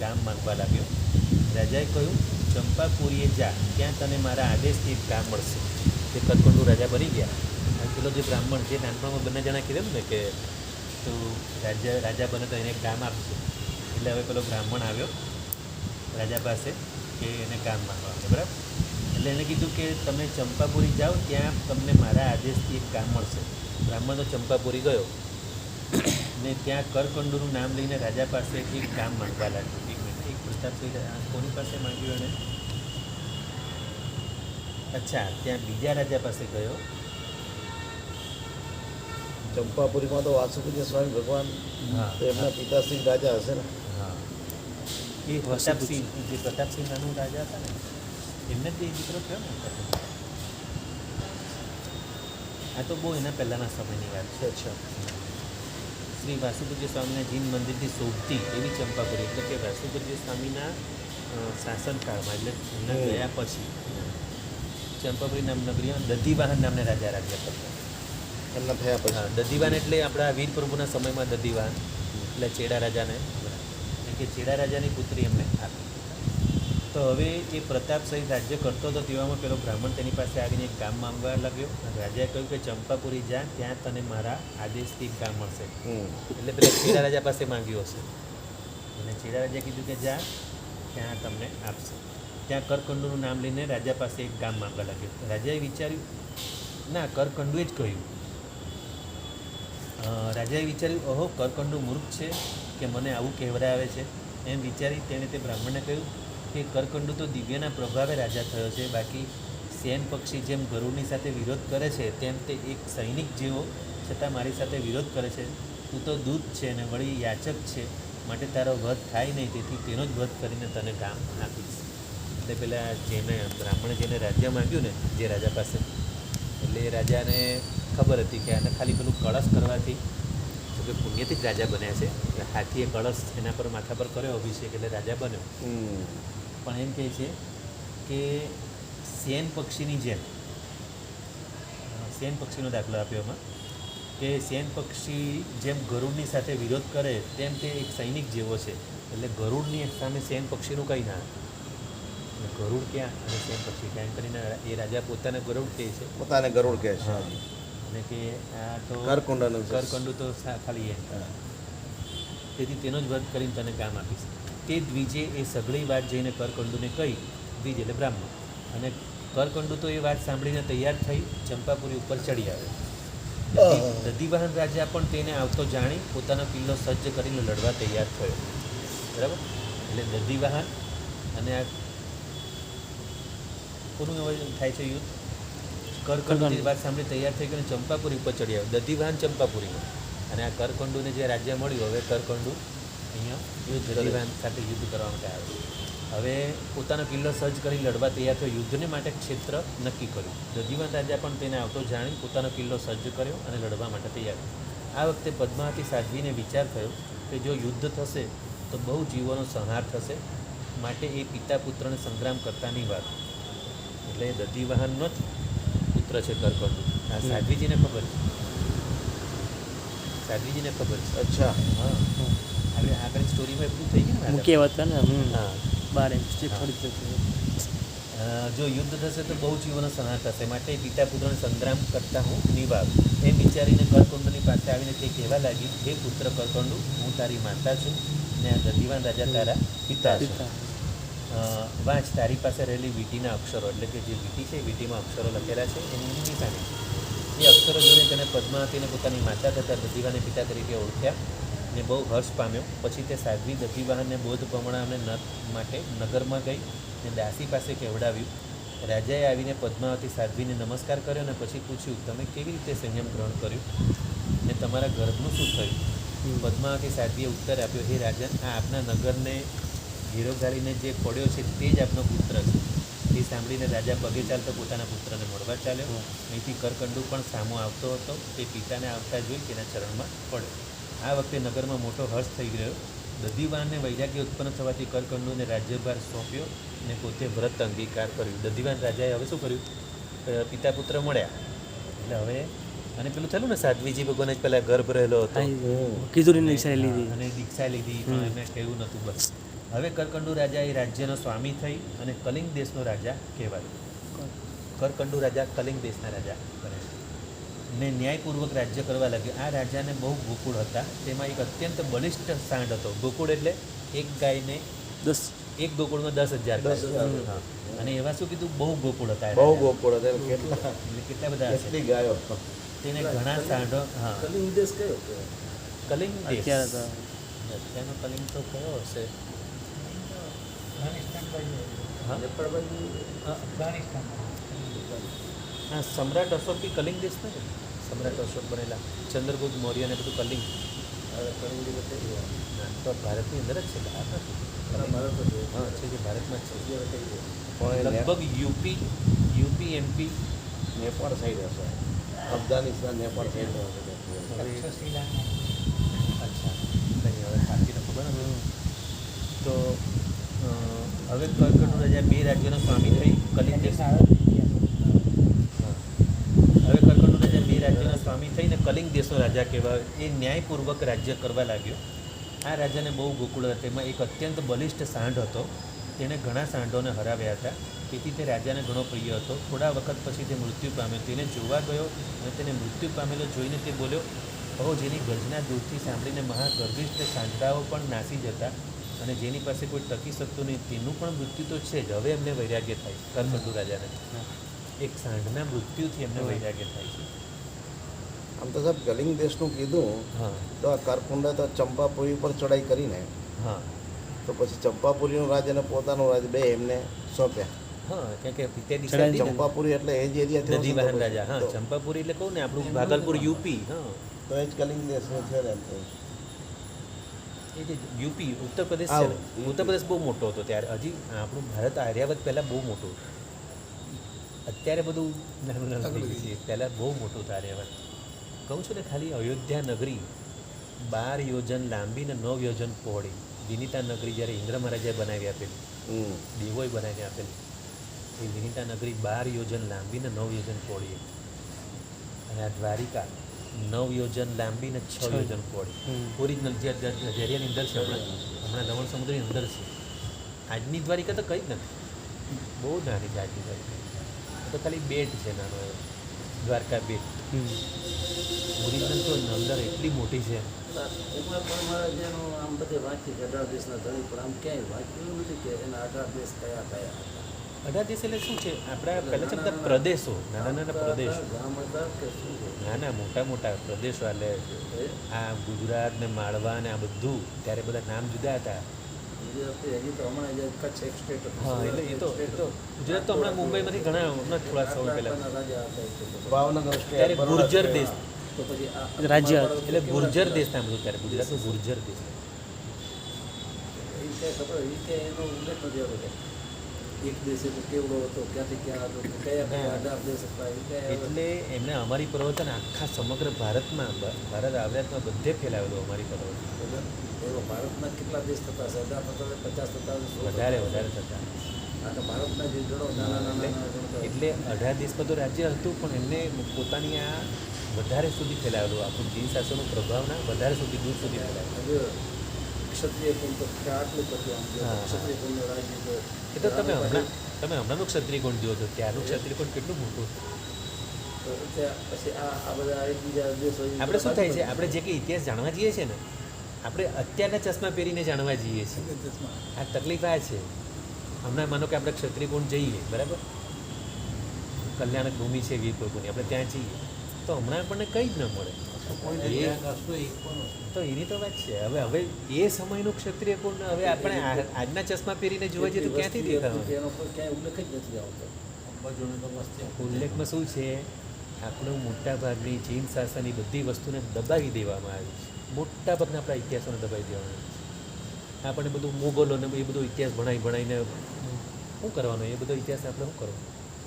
કામ માંગવા લાગ્યો. રાજાએ કહ્યું, ચંપાપુરીએ જા, ત્યાં તને મારા આદેશથી એક કામ મળશે. તે કરકંડુ રાજા બની ગયા. અને પેલો જે બ્રાહ્મણ જે નાનપણમાં બંને જણા કીધેલું ને કે તું રાજા બને તો એને એક કામ આપશે. એટલે હવે પેલો બ્રાહ્મણ આવ્યો રાજા પાસે કે એને કામ માંગવા આવે, બરાબર. એટલે એણે કીધું કે તમે ચંપાપુરી જાઓ, ત્યાં તમને મારા આદેશથી એક કામ મળશે. બ્રાહ્મણ તો ચંપાપુરી ગયો ને ત્યાં કરકંડુનું નામ લઈને રાજા પાસે એક કામ માંગવા લાગ્યું. એક મિનિટ, એક પ્રસ્તાવ કોની પાસે માંગ્યું એને? અચ્છા, ત્યાં બીજા રાજા પાસે ગયો. ચંપાપુરીમાં તો વાસુકી સ્વામી ભગવાન હા, તો એમના પિતાશ્રી રાજા હશે ને. હા, એ પ્રતાપસિંહ, જે પ્રતાપસિંહ નાનું રાજા હતા ને એમને જ એ દીકરો થયો ને. આ તો બહુ એના પહેલાંના સમયની વાત છે. અચ્છા. શ્રી વાસુપૂજ્ય સ્વામીના જીન મંદિરથી શોભતી એવી ચંપાપુરી, એટલે કે વાસુપૂજ્ય સ્વામીના શાસનકાળમાં, એટલે એમના ગયા પછી ચંપાપુરી નામ નગરીમાં દધીવાહન નામના રાજા રાજ્ય કરતા. એમના થયા પછી. હા, દધીવાહન એટલે આપણા વીર પ્રભુના સમયમાં દધીવાહન એટલે ચેડા રાજાને, એટલે કે ચેડા રાજાની પુત્રી એમને આપી. તો હવે એ પ્રતાપ સહિત રાજ્ય કરતો હતો તેવામાં પેલો બ્રાહ્મણ તેની પાસે આવીને એક કામ માંગવા લાગ્યો. અને રાજાએ કહ્યું કે ચંપાપુરી જા, ત્યાં તને મારા આદેશથી એક કામ મળશે. એટલે પેલા ચેડા રાજા પાસે માંગ્યું હશે અને ચેડા રાજાએ કીધું કે જા, ત્યાં તમને આપશે. ત્યાં કરકંડુનું નામ લઈને રાજા પાસે એક કામ માંગવા લાગ્યો. રાજાએ વિચાર્યું, ના, કરકંડુએ જ કહ્યું. રાજાએ વિચાર્યું, ઓહો, કરકંડુ મૂર્ખ છે કે મને આવું કહેવડાવે છે. એમ વિચારી તેણે તે બ્રાહ્મણને કહ્યું કે કરકંડુ તો દિવ્યના પ્રભાવે રાજા થયો છે, બાકી શેન પક્ષી જેમ ગરુડની સાથે વિરોધ કરે છે તેમ તે એક સૈનિક જેવો છતાં મારી સાથે વિરોધ કરે છે. તું તો દૂત છે અને વળી યાચક છે, માટે તારો વધ થાય નહીં, તેથી તેનો જ વધ કરીને તને કામ આપીશ. એટલે પેલા જેને બ્રાહ્મણે જેને રાજ્ય માંગ્યું ને જે રાજા પાસે, એટલે એ રાજાને ખબર હતી કે આને ખાલી પેલું કળશ કરવાથી, જોકે પુણ્યથી જ રાજા બન્યા છે, હાથીએ કળશ એના પર માથા પર કર્યો અભિષેક એટલે રાજા બન્યો. પણ એમ કહે છે કે શેન પક્ષીની જેમ, શેન પક્ષીનો દાખલો આપ્યો એમાં કે શેન પક્ષી જેમ ગરુડની સાથે વિરોધ કરે તેમ તે એક સૈનિક જેવો છે. એટલે ગરુડની સામે શેન પક્ષીનું કંઈ ના, ગરુડ ક્યાં અને શેન પક્ષી ક્યાં કરીને એ રાજા પોતાને ગરુડ કહે છે, પોતાને ગરુડ કહે છે. અને કે આ તો કરકંડુ તો ખાલી એ, તેથી તેનો જ વધ કરીને તને કામ આપીશ. તે દ્વિજે એ સઘળી વાત જઈને કરકંડુને કહી. દ્વિજ એટલે બ્રાહ્મણ. અને કરકંડુ તો એ વાત સાંભળીને તૈયાર થઈ ચંપાપુરી ઉપર ચડી આવ્યો. દધીવાહન રાજા પણ તેને આવતો જાણી પોતાનો કિલ્લો સજ્જ કરીને લડવા તૈયાર થયો. બરાબર. એટલે દધીવાહન અને આ કોનું થાય છે યુદ્ધ? કરકંડુની વાત સાંભળી તૈયાર થઈ ગઈને ચંપાપુરી ઉપર ચડી આવ્યો. દધીવાહન ચંપાપુરીમાં, અને આ કરકંડુને જે રાજ્ય મળ્યું, હવે કરકંડુ અહીંયા દધીવાહન સાથે યુદ્ધ કરવા માટે આવ્યો. હવે પોતાનો કિલ્લો સજ્જ કરી લડવા તૈયાર થયો. યુદ્ધને માટે ક્ષેત્ર નક્કી કર્યું. દધીવાહન રાજા પણ તેને આવતો જાણી પોતાનો કિલ્લો સજ્જ કર્યો અને લડવા માટે તૈયાર થયો. આ વખતે પદ્માવતી સાધ્વીને વિચાર થયો કે જો યુદ્ધ થશે તો બહુ જીવોનો સંહાર થશે, માટે એ પિતા પુત્રને સંગ્રામ કરતા નહીં વાત. એટલે દધીવાહનનો જ પુત્ર છે કરકંડુ. આ સાધ્વીજીને ખબર છે, સાધ્વીજીને ખબર છે. અચ્છા. હા, હવે આગળ સ્ટોરીમાં એટલું થઈ ગયું ને. મૂકી હતા ને. હા, બારે થોડી જો યુદ્ધ થશે તો બહુ જીવોનો સંહાર થશે, માટે પિતા પુત્રને સંગ્રામ કરતા હું નિભાવ. એમ વિચારીને કરકંડુની પાસે આવીને તે કહેવા લાગી, હે પુત્ર કરકંડુ, હું તારી માતા છું ને આ દધીવાહન રાજા તારા પિતા છે. વાંચ, તારી પાસે રહેલી વીંટીના અક્ષરો, એટલે કે જે વીંટી છે એ વીંટીમાં અક્ષરો લખેલા છે એની નિશાની છે. એ અક્ષરો જોઈને તેને પદ્માવતીને પોતાની માતા તથા દધીવાહનને પિતા તરીકે ઓળખ્યા ને બહુ હર્ષ પામ્યો. પછી તે સાધ્વી દધીવાહનને બોધ પમણાવને માટે નગરમાં ગઈ ને દાસી પાસે કહેવડાવ્યું. રાજાએ આવીને પદ્માવતી સાધ્વીને નમસ્કાર કર્યો અને પછી પૂછ્યું, તમે કેવી રીતે સંયમ ગ્રહણ કર્યું ને તમારા ગર્ભનું શું થયું? પદ્માવતી સાધ્વીએ ઉત્તર આપ્યો, હે રાજન, આ આપના નગરને ઘેરો ઘાલીને જે પડ્યો છે તે જ આપનો પુત્ર છે. એ સાંભળીને રાજા પગે ચાલતો પોતાના પુત્રને મળવા ચાલ્યો. અહીંથી કરકંડુ પણ સામો આવતો હતો. તે પિતાને આવતા જોઈ તેના ચરણમાં પડ્યો. આ વખતે નગરમાં મોટો હર્ષ થઈ ગયો. દધીવાહનને વૈરાગ્ય ઉત્પન્ન થવાથી કરકંડુને રાજ્યભાર સોંપ્યો અને પોતે વ્રત અંગીકાર કર્યું. દધીવાહન રાજાએ હવે શું કર્યું? પિતા પુત્ર મળ્યા એટલે હવે, અને પેલું થયેલું ને સાધ્વીજી ભગવાન જ પેલા ગર્ભ રહેલો હતો, કીધું દીક્ષા લીધી અને દીક્ષા લીધી પણ એમને કેવું નહોતું બસ. હવે કરકંડુ રાજા એ રાજ્યનો સ્વામી થઈ અને કલિંગ દેશનો રાજા કહેવાયો. કરકંડુ રાજા કલિંગ દેશના રાજા બન્યા ને ન્યાયપૂર્વક રાજ્ય કરવા લાગ્યો. આ રાજાને બહુ ગોકુળ હતા. તેમાં એક અત્યંત બલિષ્ઠ સાંડ હતો. ગોકુળ એટલે એક ગાયને 10 એક ગોકુળમાં 10,000 ગાય. 10,000. હા. અને એવા શું કીધું, બહુ ગોકુળ હતા એ બહુ રાજા. ગોકુળ હતા એટલે કેટલા એટલે કેટલા બધા હશે. કેટલી ગાયો. તેને ઘણા સાંઢો. હા, કલિંગ દેશ કયો કલિંગ દેશ. અત્યારે તો અત્યારનો કલિંગ તો કયો હશે? હા? નેપાળ બાજુ હા, સમ્રાટ અશોક બી કલિંગ દેશ ને. સમ્રાટ અશોક બનેલા ચંદ્રગુપ્ત મૌર્ય ને બધું કલિંગ. ના, તો ભારતની અંદર જ છે, બહાર નથી. હા, છે જે ભારતમાં જ છે. પણ એ લગભગ યુપી એમપી નેપાળ સાઈડ હશે. અફઘાનિસ્તાન નેપાળ સાઈડ હશે. અચ્છા, નહીં હવે સાચી તો ખબર નથી. તો હવે કરકંડુ રાજા 2 રાજ્યોનો સ્વામી થઈ કલિંગ દેશ. હા, હવે કરકંડુ રાજા 2 રાજ્યોના સ્વામી થઈને કલિંગ દેશનો રાજા કહેવાય. એ ન્યાયપૂર્વક રાજ્ય કરવા લાગ્યો. આ રાજાને બહુ ગોકુળ હતા. તેમાં એક અત્યંત બલિષ્ઠ સાંઢ હતો. તેણે ઘણા સાંઢોને હરાવ્યા હતા. તેથી તે રાજાને ઘણો પ્રિય હતો. થોડા વખત પછી તે મૃત્યુ પામ્યો. તેને જોવા ગયો અને તેને મૃત્યુ પામેલો જોઈને તે બોલ્યો, કહો, જેની ગર્જના દૂરથી સાંભળીને મહાગર્ભિષ્ઠ સાંઢાઓ પણ નાસી જતા અને જેની પાસે કોઈ ટકી શકતું નહીં, તેનું પણ મૃત્યુ તો છે જ. હવે એમને વૈરાગ્ય થાય કરકંડુ રાજાને. એક સાંઢના મૃત્યુથી એમને વૈરાગ્ય થાય છે. આમ તો સાહેબ કલિંગ દેશનું કીધું હા તો આ કરકુંડા તો ચંપાપુરી ઉપર ચડાઈ કરીને હા તો પછી ચંપાપુરીનું રાજ અને પોતાનું રાજ બે એમને સોંપ્યા. હા, કેમ કે તે ચડાઈ ચંપાપુરી એટલે એ જ એરિયા દધીવાહન રાજા. હા, ચંપાપુરી એટલે કહું ને આપણું ભાગલપુર યુપી. હા, તો એ જ કલિંગ દેશનું છે ને એમ તો. એ જે યુપી ઉત્તર પ્રદેશ છે ને, યુપી. ઉત્તર પ્રદેશ બહુ મોટો હતો ત્યારે. હજી આપણું ભારત આર્યાવત પહેલાં બહુ મોટું હતું. અત્યારે બધું નાનું નાનું થઈ ગયું છે. પહેલાં બહુ મોટું હતું આર્યાવત. કહું છું ને, ખાલી અયોધ્યા નગરી 12 યોજન લાંબી ને 9 યોજન પહોળી. વિનીતા નગરી જ્યારે ઇન્દ્ર મહારાજે બનાવી આપેલી, દેવોએ બનાવીને આપેલી, એ વિનીતા નગરી 12 યોજન લાંબી ને 9 યોજન પહોળી. અને આ દ્વારિકા 9 યોજન લાંબી ને 6 યોજન પહોળી. ઓરિજિનલ જે દરિયાની અંદર છે, હમણાં લવણ સમુદ્રની અંદર છે. આજની દ્વારિકા તો કંઈ જ નથી, બહુ નાની છે આજની દ્વારિકા. તો ખાલી બેટ છે નાનો એવો, દ્વારકા બેટ. ઓરિજિનલ તો અંદર એટલી મોટી છે. એમાં પણ મારે જેનું આમ બધે વાંચી કે 18 દેશના ધણી, પણ આમ ક્યાંય વાંચ્યું નથી કે એના 18 દેશ કયા કયા હતા. 18 દેશ એટલે શું છે? આપણા પહેલાં છે બધા પ્રદેશો, નાના નાના પ્રદેશો, ગામ હતા કે શું છે? નાના મોટા મોટા પ્રદેશો. એટલે આ ગુજરાત ને માળવા ને આ બધું ત્યારે બધા નામ જુદા હતા. ગુજરાતી હજી તો હમણાં જે કચ્છ એક સ્ટેટ હતું. હા, એટલે એ તો ગુજરાત તો હમણાં મુંબઈમાંથી ઘણા હમણાં થોડા સમય પહેલાં રાજા હતા એ તો. ભાવનગર ત્યારે સ્ટેટ ગુર્જર દેશ, તો પછી આ રાજ્ય એટલે ગુર્જર દેશ નામ હતું ત્યારે. ગુજરાતનું ગુર્જર દેશ. એ ક્યાંય ખબર એ ક્યાંય એનો ઉલ્લેખ નથી આવતો કે એક દેશ એટલે કેવડો હતો, ક્યાંથી ક્યાં હતો, કયા કયા 18 દેશ હતા, એ ક્યાંય એટલે એમને અમારી પ્રવચન આખા સમગ્ર ભારતમાં, ભારત આવ્યાતમાં બધે ફેલાવેલું અમારી પ્રવચન. એવો ભારતના કેટલા દેશ થતા હશે? 18 થતા હશે, 50 થતા હશે, 100 વધારે વધારે થતા. આ તો ભારતના જે ગણો નાના નાના ગણતા એટલે 18 દેશમાં તો રાજ્ય હતું, પણ એમને પોતાની આ વધારે સુધી ફેલાવેલું. આપણું જીન શાસનનો પ્રભાવના વધારે સુધી દૂર સુધી ફેલાવેલું. હવે ક્ષત્રિય કુળ તો આટલું બધું આમ હા, હા. ક્ષત્રિય કુળનું રાજ્ય તો એ તો તમે હમણાંનું ક્ષત્રિય કોણ જુઓ છો, ત્યારનું ક્ષત્રિય કોણ કેટલું મોટું હતું. તો ત્યાં પછી આ બધા એકબીજા દેશો આપણે શું થાય છે, આપણે જે કંઈ ઇતિહાસ જાણવા જઈએ છીએ ને, આપણે અત્યારના ચશ્મા પહેરીને જાણવા જઈએ છીએ. આ તકલીફ આ છે. હમણાં માનો કે આપણે ક્ષત્રિય કોણ જઈએ, બરાબર, કલ્યાણક ભૂમિ છે વીરપ્રભુની, આપણે ત્યાં જઈએ તો હમણાં આપણને કંઈ જ ન મળે. તો એની તો વાત છે. હવે એ સમયનું ક્ષત્રિય કોણ હવે આપણે આજના ચશ્મા પહેરીને જોવા જઈએ તો ક્યાંથી દેખાવાનું? એનો કોઈ ક્યાંય ઉલ્લેખ જ નથી આવતો. ઉલ્લેખમાં શું છે, આપણું મોટાભાગની જીન શાસનની બધી વસ્તુને દબાવી દેવામાં આવી છે. મોટાભાગના આપણા ઇતિહાસોને દબાવી દેવામાં આવે છે. આપણને બધું મુગલોને એ બધો ઇતિહાસ ભણાવીને શું કરવાનો? એ બધો ઇતિહાસ આપણે શું કરવાનો?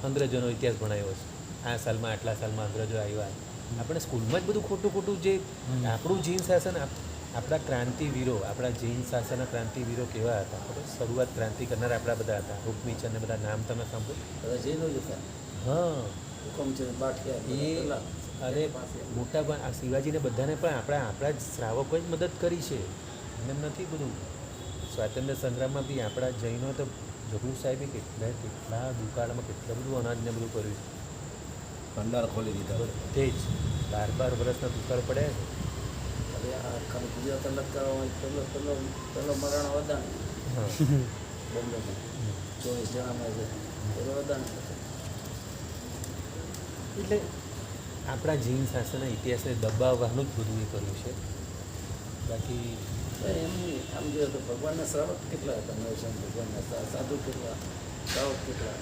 અંગ્રેજોનો ઇતિહાસ ભણાવ્યો છે. આ સાલમાં આટલા સાલમાં અંગ્રેજો આવ્યા. આપણે સ્કૂલમાં જ બધું ખોટું ખોટું જે આપણું જીન શાસન, આપણા ક્રાંતિવીરો, આપણા જૈન શાસનના ક્રાંતિવીરો કેવા હતા? શરૂઆત ક્રાંતિ કરનાર આપણા બધા હતા. રૂકમીચંદ ને બધા નામ તમે સાંભળો? બધા જૈનો જ હતા. હા, હુકમચંદ બાઠિયા એ પેલા અરે મોટા પણ આ શિવાજીને બધાને પણ આપણા જ શ્રાવકોએ જ મદદ કરી છે. એમ નથી બધું. સ્વાતંત્ર્ય સંગ્રામમાં બી આપણા જૈનો તો ઝઘડુ સાહેબે કેટલા દુકાળમાં કેટલું બધું અનાજને બધું કર્યું ભંડાર ખોલી દીધા બધે જ 12 વર્ષના દુકાળ પડ્યા છે. હવે આ ખાલી ગુજરાત અલગ કરવામાં પહેલો મરાણો અદાણી હા બોમ્બેમાં 24 જણામાં છે પહેલો અદાણી હતો. એટલે આપણા જૈન શાસનના ઇતિહાસને દબાવવાનું જ બધું એ કર્યું છે. બાકી એમની આમ જોઈએ તો ભગવાનના શ્રાવક કેટલા હતા નરસિંહ ભગવાનના સાધુ કેટલા શ્રાવક કેટલા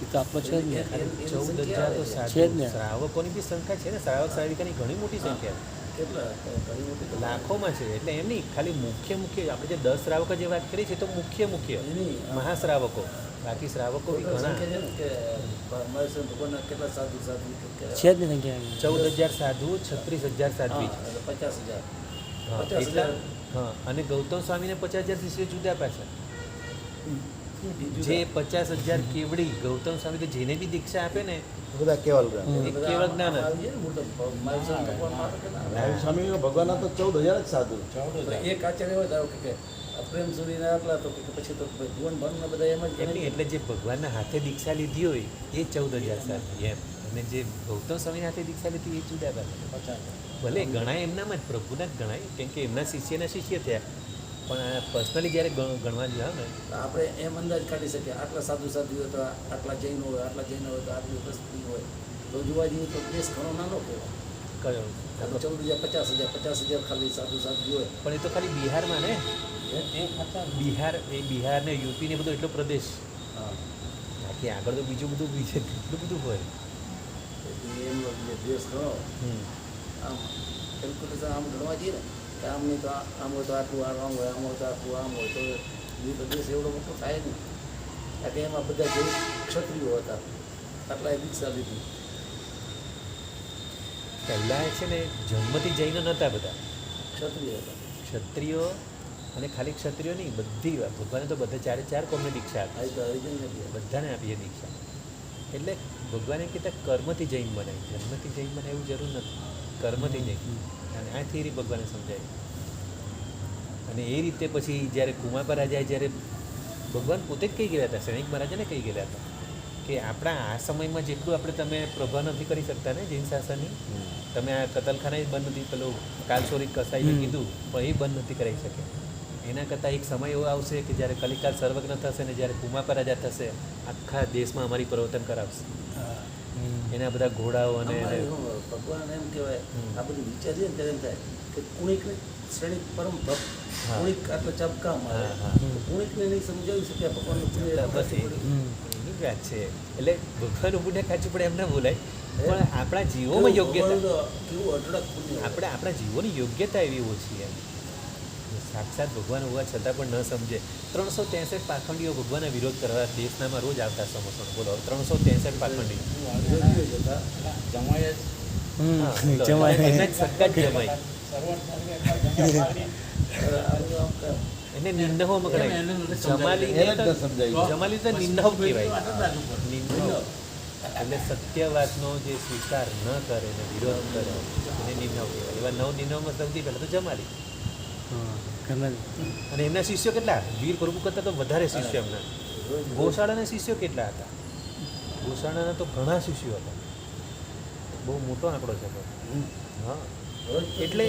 એ તો આપણો છે જ ને. એની 14,000 તો સંખ્યા આવે છે. છે જ સાધુ ને. શ્રાવકોની બી સંખ્યા છે ને, શ્રાવક શ્રાવિકાની ઘણી મોટી સંખ્યા કેટલા હતા? ઘણી મોટી તો લાખોમાં છે. એટલે એમ નહીં, ખાલી મુખ્ય આપણે જે 10 શ્રાવકો જે વાત કરી છે તો મુખ્ય એની મહાશ્રાવકો, બાકી શ્રાવકો બી ઘણા. સંખ્યા છે ને કે નરસિંહ ભગવાનના કેટલા સાધુ સાધુ છે જ ને સંખ્યા. 14,000 સાધુ, 36,000 સાધ્વી છે. 50,000 હા, 50,000 એટલા. હા, અને ગૌતમ સ્વામીને 50,000 શિષ્યો જુદા પાછા. જે 50,000 કેવડી ગૌતમ સ્વામી તો જેને બી દીક્ષા આપે ને બધા કેવલ ગ્રામ એ કેવળ જ્ઞાન જ. સ્વામી ભગવાનના તો 14,000 જ સાધુ. એક આચાર્ય હોય ધારો કે પ્રેમ સુધીના આટલા તો કે પછી તો જીવન ભરના બધા એમ જ એમની એટલે જે ભગવાનના હાથે દીક્ષા લીધી હોય એ 14,000 સાધ્વી એમ, અને જે ગૌતમ સ્વામીના હાથે દીક્ષા લીધી એ જુદા પાછા. ભલે ગણાય એમનામાં જ, પ્રભુના જ ગણાય, કેમ કે એમના શિષ્યના શિષ્ય થયા, પણ પર્સનલી જ્યારે ગણવા જાવ ને આપણે એમ અંદાજ કાઢી શકીએ આટલા સાધુ સાધુ હોય તો આટલા જૈનો હોય, આટલા જૈનો હોય તો આટલી વસ્તી હોય, તો જોવા જઈએ તો દેશ ઘણો નાનો કહેવાય. કયો 14,000 50,000 ખાલી સાધુ સાધુ હોય. પણ એ તો ખાલી બિહારમાં ને, બિહાર ને યુપી ને બધો એટલો પ્રદેશ, હા બાકી આગળ તો બીજું બધું બીજે કેટલું બધું હોય. એમનો જે દેશ ઘણો હમ. આમ કેલ્ક્યુલેશન આમ ગણવા જઈએ ને કે આમ નહીં તો આમ હોય તો આટલું આમ હોય, આમ હોય તો આટલું આમ હોય, તો એ તો દેશ એવડો મોટો થાય જ નહીં. કારણ કે એમાં બધા જે ક્ષત્રિયો હતા આટલા એ દીક્ષા લીધી. પહેલાં છે ને જન્મથી જૈન નહોતા બધા, ક્ષત્રિય હતા. ક્ષત્રિયો, અને ખાલી ક્ષત્રિયો નહીં, બધી ભગવાને તો બધા 4 કોમને દીક્ષા આપી, આ તો હરિજન નથી. બધાને આપીએ દીક્ષા. એટલે ભગવાને કીધા કર્મથી જૈન બનાય, જન્મથી જૈન બનાય એવું જરૂર નથી, કર્મથી જૈન. અને આ થિયરી ભગવાને સમજાય. અને એ રીતે પછી જ્યારે કુમાપા રાજાએ જ્યારે ભગવાન પોતે જ કહી ગયા હતા, સૈનિક મહારાજાને કહી ગયા હતા કે આપણા આ સમયમાં જેટલું તમે પ્રભાવ નથી કરી શકતા ને જૈન શાસનની, તમે આ કતલખાના બંધ નથી, પેલું કાલચોરી કસાઈને કીધું પણ એ બંધ નથી કરાવી શકે. એના કરતાં એક સમય એવો આવશે કે જ્યારે કલિકાલ સર્વજ્ઞ થશે ને જ્યારે કુમાપા રાજા થશે, આખા દેશમાં અમારી પરિવર્તન કરાવશે. એના બધા ઘોડાઓ અને ભગવાન એમ કહેવાય આ બધું વિચારીએ ને ત્યારે એમ થાય કે કુણિકને શ્રેણી પરમ ભક્ત, હા. કુણિક આટલા ચપકામાં હા, આવે. હા. તો કુણિકને નહીં સમજાવી શક્યા ભગવાનનું પુણ્ય બસ એની જ વાત છે. એટલે ભગવાનનું પુણ્ય કાચું પડે એમ ના બોલાય, પણ આપણા જીવોમાં યોગ્યતા, કેવું અઢળક પુણ્ય આપણા જીવોની યોગ્યતા એવી ઓછી એમ. સાક્ષાત ભગવાન હોવા છતાં પણ ન સમજે. 363 પાખંડીઓ ભગવાનના વિરોધ કરવા દેશનામાં રોજ આવતા સમોસણ. બોલો 363 પાખંડી. વિરોધીઓ જ હતા. હા, તો એના જ સગા જ જમાય. આ બધું આમ કે એને નિંદહો મકડાય. જમાલી તો નિંદહો કહેવાય. નિંદહો એટલે સત્યવાદનો જે સ્વીકાર ન કરે ને વિરોધ કરે એને નિંદહો કહેવાય. એવા 9 નિંદાઓમાં સૌથી પહેલાં તો જમાલી. અને એમના શિષ્યો કેટલા? વીર પ્રભુ કરતાં તો વધારે શિષ્યો એમના. ગોશાળાના શિષ્યો કેટલા હતા? ગોશાળાના તો ઘણા શિષ્યો હતા, બહુ મોટો આંકડો છે. હા, એટલે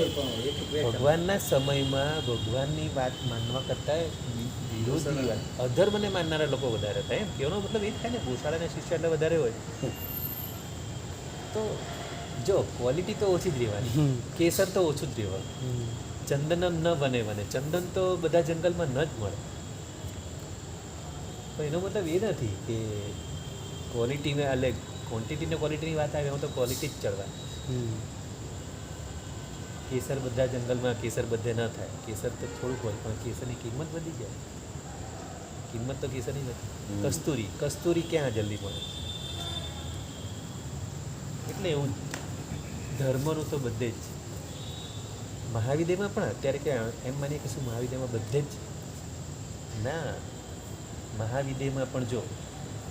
ભગવાનના સમયમાં ભગવાનની વાત માનવા કરતાં વિરોધી વાત, અધર્મને માનનારા લોકો વધારે હતા. એમ કહેવાનો મતલબ એ જ થાય ને, ગોશાળાના શિષ્ય એટલે વધારે હોય તો જો ક્વોલિટી તો ઓછી જ રહેવાની, કેસર તો ઓછું જ રહેવાનું, ચંદન ન બને. ચંદન તો બધા જંગલમાં ન જ મળે. પણ એનો મતલબ એ નથી કે ક્વોલિટીમાં એટલે ક્વોન્ટિટી ને ક્વોલિટીની વાત આવે, હું તો ક્વોલિટી જ ચડવા. કેસર બધા જંગલમાં કેસર બધે ન થાય, કેસર તો થોડુંક હોય, પણ કેસરની કિંમત વધી જાય. કિંમત તો કેસરની નથી. કસ્તુરી ક્યાં જલ્દી મળે? એટલે એવું ધર્મનું તો બધે જ. મહાવિદ્યમાં પણ અત્યારે કે એમ માનીએ કે શું મહાવિદ્યમાં બધે જ ના, મહાવિદ્યમાં પણ જો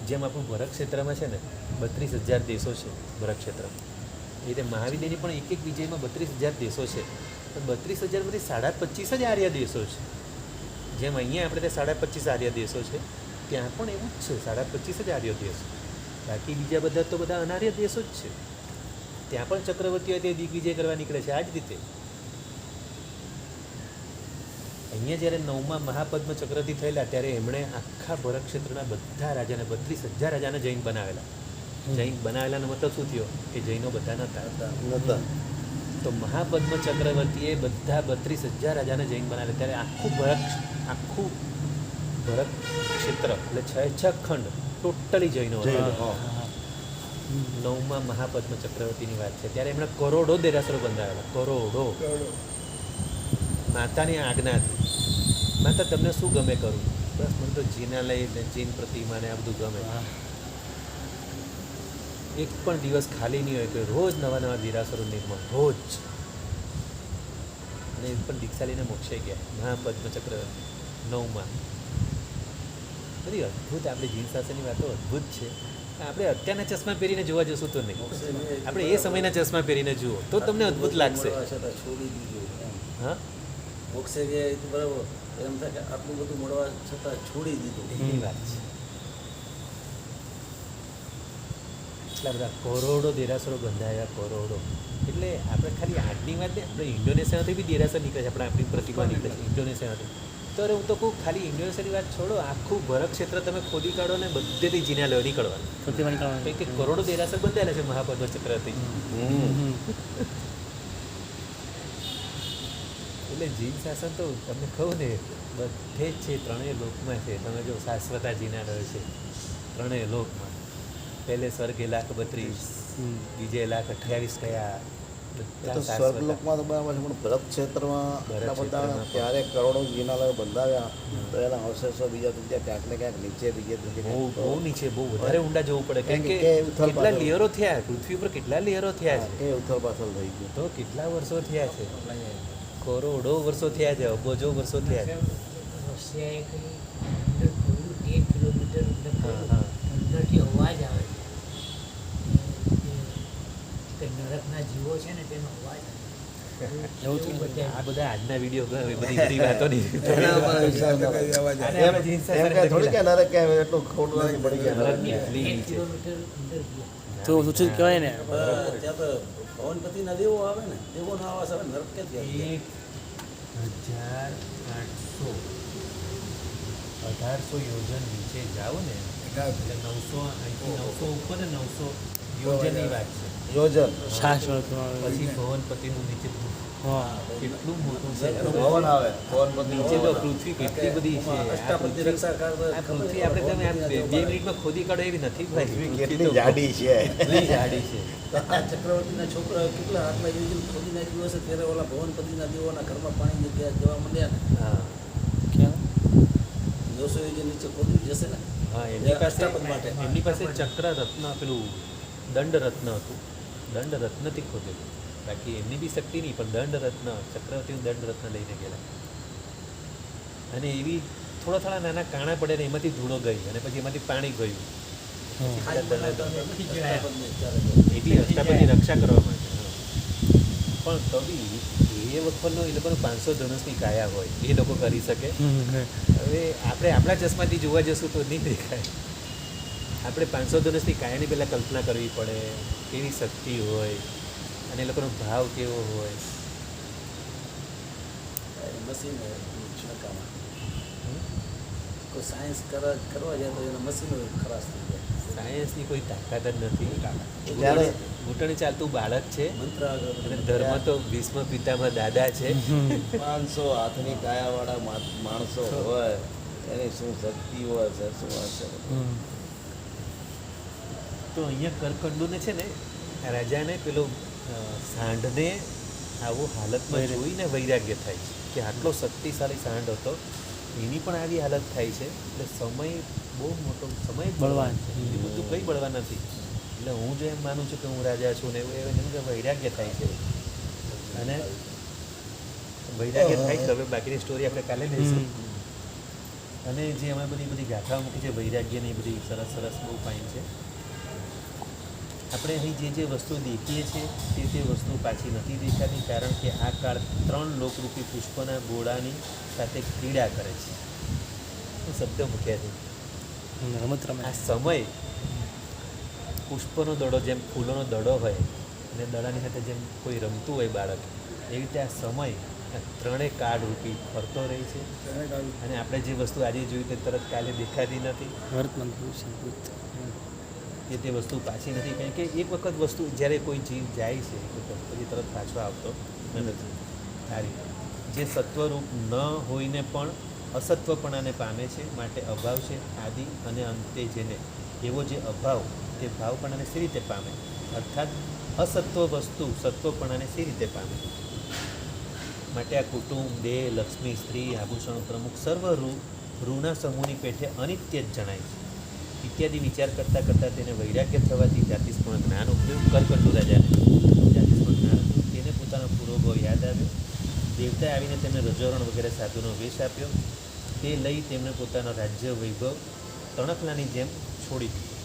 જેમ આપણું ભરત ક્ષેત્રમાં છે ને 32,000 દેશો છે ભરત ક્ષેત્રમાં, એ રીતે મહાવિદ્યની પણ એક વિજયમાં 32,000 દેશો છે. પણ 32,000માંથી 25.5 જ આર્ય દેશો છે. જેમ અહીંયા આપણે ત્યાં 25.5 આર્ય દેશો છે, ત્યાં પણ એવું જ છે, 25.5 જ આર્ય દેશ. બાકી બીજા બધા તો બધા અનાર્ય દેશો જ છે. ત્યાં પણ ચક્રવર્તીઓ તે દિગ્વિજય કરવા નીકળે છે આ જ રીતે. અહીંયા જ્યારે 9મા મહાપદ્મ ચક્રથી થયેલા ત્યારે એમણે આખા ભરત ક્ષેત્રના બધા રાજાને 32,000 રાજાને જૈન બનાવેલા. જૈન બનાવેલાનો મતલબ શું થયો કે જૈનો બધા નહોતા. નતા તો મહાપદ્મ ચક્રવર્તીએ બધા 32,000 રાજાને જૈન બનાવેલા. ત્યારે આખું ભરત ક્ષેત્ર એટલે 6 ખંડ ટોટલી જૈનો જૈન, હતા. હા. 9મા મહાપદ્મ ચક્રવર્તીની વાત છે. ત્યારે એમણે કરોડો દેરાસરો બંધાવેલા, કરોડો. માતાની આજ્ઞાથી, માતા તમને શું ગમે કરું? બસ મને તો જીનાલય ને જૈન પ્રતિમાને આ બધું ગમે. એક પણ દિવસ ખાલી નહીં હોય કે રોજ નવા નવા દેરાસરો નિર્માણ, રોજ. અને એ પણ દીક્ષા લઈને મોક્ષે ગયા મહાપદ્મ ચક્રવર્તી 9માં. બધી અદ્ભુત આપણી જૈન શાસનની વાતો અદ્ભુત છે. આપણે અત્યારના ચશ્મા પહેરીને જોવા જશું તો નહીં, આપણે એ સમયના ચશ્મા પહેરીને જુઓ તો તમને અદ્ભુત લાગશે. છોડી દીધું એમ. હા, મોક્ષે ગયા એ તો બરાબર, એમ થાય કે આટલું બધું મળવા છતાં છોડી દીધું. એ વાત છે. એટલા બધા કરોડો દેરાસરો બંધાયા, કરોડો. એટલે આપણે ખાલી આજની વાત નહીં, આપણે ઇન્ડોનેશિયામાંથી બી દેરાસર નીકળે છે, આપણી પ્રતિમા નીકળે છે ઇન્ડોનેશિયામાંથી. તો અરે હું તો કહું ખાલી ઇન્ડોનેશિયાની વાત છોડો, આખું ભરત ક્ષેત્ર તમે ખોદી કાઢો ને બધેથી જીના લેવા નીકળવાનું. પ્રતિમા નીકળવાની. કંઈક કે કરોડો દેરાસર બંધાયેલા છે મહાપદ્મ ચક્રથી. એટલે જૈન શાસન તો તમને કહું ને બધે જ છે, ત્રણેય લોકમાં છે. તમે જો શાશ્વતા જીનાલય છે ત્રણેય લોકમાં. પહેલે સ્વર્ગે 132, બીજે 128 કયા, એ બધા તો શાશ્વતા. સ્વર્ગલોકમાં તો બરાબર છે, પણ ભરત ક્ષેત્રમાં ભરત એટલા બધા ક્ષેત્રમાં ત્યારે કરોડો જીનાલયો બંધાવ્યા, તો એના અવશેષો બીજા ત્રીજા ક્યાંક ને ક્યાંક નીચે બીજે ત્રીજે બહુ ક્યાંક બહુ નીચે, બહુ વધારે ઊંડા જવું પડે. કેમ કે કે ઉથલ કેટલા પાથલ. લેયરો થયા, પૃથ્વી ઉપર કેટલા લેયરો થયા છે, એ ઉથલ પાથલ થઈ ગયું. તો કેટલા વર્ષો થયા છે, કરોડો વર્ષો થયા છે, અબજો વર્ષો થયા છે. રશિયાએ કંઈ અંદર ખોલ્યું 1 કિલોમીટર અંદર હા, ખોલ્યું. હા. અંદરથી અવાજ આવે છે કે નરકના જીવો છે ને તેનો અવાજ આવે. એવું છે. બધા આ બધા આજના વિડીયો બધી વાતો નહીં. એના ઉપર વિચાર કરો. આને આપણે જૈન એમ શાસન કે થોડી કે નરક કે એટલું ખોટું નથી પડી ગયા નરકની નરકની. એટલી 1 નીચે. કિલોમીટર અંદર ગયા. તો સૂચિત કહેવાય ને. ત્યાં તો ભવનપતિના દેવો આવે ને, દેવોનો આવાસ આવે, નરક ક્યાંથી આવે? 1800 યોજન નીચે જાઓ ને એટલે 900, અહીંથી 900 ઉપર ને 900 યોજનની વાત છે. યોજન શાશ્વત. પછી ભવનપતિનું નીચે હા. કેટલું મોટું છે. ભવન આવે ભવન નીચે તો પૃથ્વી કેટલી બધી છે. આ અષ્ટાપતિ પૃથ્વી રક્ષાકાર આ પૃથ્વી આપણે તમે આ 2 મિનિટમાં ખોદી કાઢો એવી નથી ભાઈ. પૃથ્વી પૃથ્વી કેટલી તો જાડી છે. કેટલી જાડી છે. તો આ ચક્રવર્તીના છોકરા કેટલા આટલા યોજન ખોદી નાખ્યું હશે, ત્યારે ઓલા ભવનપતિના દેવોના ઘરમાં પાણી જવા માંડ્યા ને. હા, ક્યાં? 900 યોજન નીચે ખોદવી જશે ને. હા, એમની પાસે અષ્ટાપદ માટે. એમની પાસે ચક્ર રત્ન પેલું દંડ રત્ન હતું. દંડ રત્નથી ખોદેલું. બાકી એમની બી શક્તિ નહીં, પણ દંડ રત્ન, ચક્રવર્તીનું દંડ રત્ન લઈને ગયેલા. અને એવી થોડા નાના કાણા પડે ને એમાંથી ધૂળો ગઈ અને પછી એમાંથી પાણી ગયું. પછી પેલા દંડ અષ્ટાપદને ત્યારે એટલી અષ્ટાપદની રક્ષા કરવા માટે. હા. પણ તો બી એ વખતનો એ લોકોનો 500 ધનુષની કાયા હોય એ લોકો કરી શકે. હવે આપણે આપણા ચશ્માથી જોવા જશું તો નહીં દેખાય. આપણે 500 ધનુષની કાયાની પહેલાં કલ્પના કરવી પડે, કેવી શક્તિ હોય અને એ લોકોનો ભાવ કેવો હોય. મશીન છણકામાં કોઈ સાયન્સ કરવા જાય તો એના મશીનો ખરાશ થઈ જાય. સાયન્સની કોઈ તાકાત જ નથી. ત્યારે ઘૂંટણે ચાલતું બાળક છે મંત્ર આગળ અને ધર્મ તો ભીષ્મ પિતામાં દાદા છે. 500 હાથની કાયાવાળા માણસો હોય એની શું શક્તિ હોય છે, શું હશે. તો અહીંયા કરકંડુને છે ને આ રાજાને પેલો સાંઢને આવો હાલતમાં જોઈને વૈરાગ્ય થાય છે કે આટલો શક્તિશાળી સાંઢ હતો, એની પણ આવી હાલત થાય છે. એટલે સમય બહુ મોટો સમય જ બળવાન છે. એ બધું કંઈ બળવાન નથી. એટલે હું જો એમ માનું છું કે હું રાજા છું ને એવું એમ કે વૈરાગ્ય થાય છે. અને વૈરાગ્ય થાય છે. હવે બાકીની સ્ટોરી આપણે કાલે લઈશું. અને જે અમે બધી ગાથાઓ મૂકી છે વૈરાગ્યની બધી સરસ સરસ બહુ ફાઇન છે. આપણે અહીં જે વસ્તુ દેખીએ છીએ તે વસ્તુ પાછી નથી દેખાતી, કારણ કે આ કાળ 3 લોકરૂપી પુષ્પના ગોળાની સાથે ક્રીડા કરે છે. શબ્દ મૂક્યા છે. રમત રમે આ સમય પુષ્પનો દડો જેમ ફૂલોનો દડો હોય અને દડાની સાથે જેમ કોઈ રમતું હોય બાળક, એવી રીતે આ સમય આ ત્રણેય કાળ રૂપી ફરતો રહે છે. અને આપણે જે વસ્તુ આજે જોઈ તે તરત કાલે દેખાતી નથી, વર્તમાન ભવિષ્ય ભૂત તે વસ્તુ પાછી નથી. કારણ કે એક વખત વસ્તુ જ્યારે કોઈ જીવ જાય છે પછી તરત પાછો આવતો નથી. આ રીતે જે સત્વરૂપ ન હોઈને પણ અસત્વપણાને પામે છે, માટે અભાવ છે આદિ અને અંતે જેને એવો જે અભાવ તે ભાવપણાને સી રીતે પામે, અર્થાત અસત્વ વસ્તુ સત્વપણાને સી રીતે પામે. માટે આ કુટુંબ, દેહ, લક્ષ્મી, સ્ત્રી, આભૂષણો, પ્રમુખ સર્વ રૂના સમૂહની પેઠે અનિત્ય જ જણાય છે. ઇત્યાદિ વિચાર કરતાં કરતાં તેને વૈરાગ્ય થવાથી જાતિસ્પૂર્ણ જ્ઞાન ઉપયોગ કરકંડુ રાજાને જાતિસ્પૂર્ણ જ્ઞાન હતું. તેને પોતાનો પૂર્વ ભાવ યાદ આવ્યો. દેવતાએ આવીને તેમને રજોરણ વગેરે સાધુનો વેશ આપ્યો. તે લઈ તેમને પોતાનો રાજ્ય વૈભવ તણખલાની જેમ છોડી દીધું.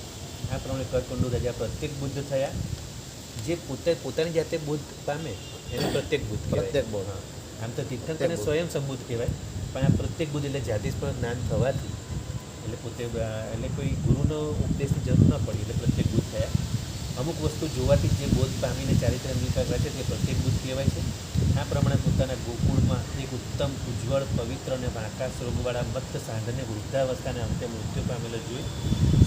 આ પ્રમાણે કરકંડુ રાજા પ્રત્યેક બુદ્ધ થયા. જે પોતાની જાતે બુદ્ધ પામે એને પ્રત્યેક બુદ્ધ કહેવાય. પ્રત્યેક બુદ્ધ. હા, આમ તો તીર્થંકરને સ્વયં સંબુદ્ધ કહેવાય, પણ આ પ્રત્યેક બુદ્ધ એટલે જાતિસ્પર્ધ જ્ઞાન થવાથી એટલે પોતે એટલે કોઈ ગુરુનો ઉપદેશની જરૂર ન પડી એટલે પ્રત્યેક બુદ્ધ થયા. અમુક વસ્તુ જોવાથી જે બોધ પામીને ચારિત્ર અંગીકાર કરે છે તે પ્રત્યેક બુદ્ધ કહેવાય છે. આ પ્રમાણે પોતાના ગોકુળમાં એક ઉત્તમ, ઉજ્જવળ, પવિત્ર અને વાંકા સ્વરૂપવાળા મત્ત સાંઢને વૃદ્ધાવસ્થાને અંતે મૃત્યુ પામેલો જોઈ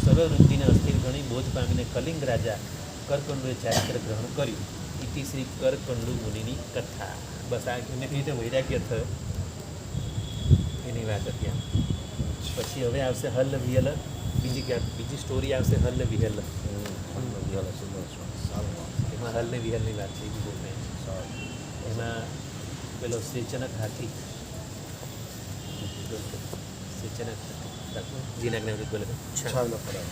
સર્વવૃત્તિને અસ્થિર ગણી બોધ પામીને કલિંગ રાજા કરકંડુએ ચારિત્ર ગ્રહણ કર્યું. ઇતિ શ્રી કરકંડુ મુનિની કથા. બસ આ એને કઈ રીતે વૈરાગ્ય થયો એની વાત હતી આમ. પછી હવે આવશે હલ વિહલ, બીજી સ્ટોરી આવશે હલ વિહલ. એમાં હલ ને વિહલની વાત છે. એ બી બહુ એમાં પેલો સેચનક હાથી સેચનક હાથી જીના જ્ઞાન બોલે છાવલો પડાવે.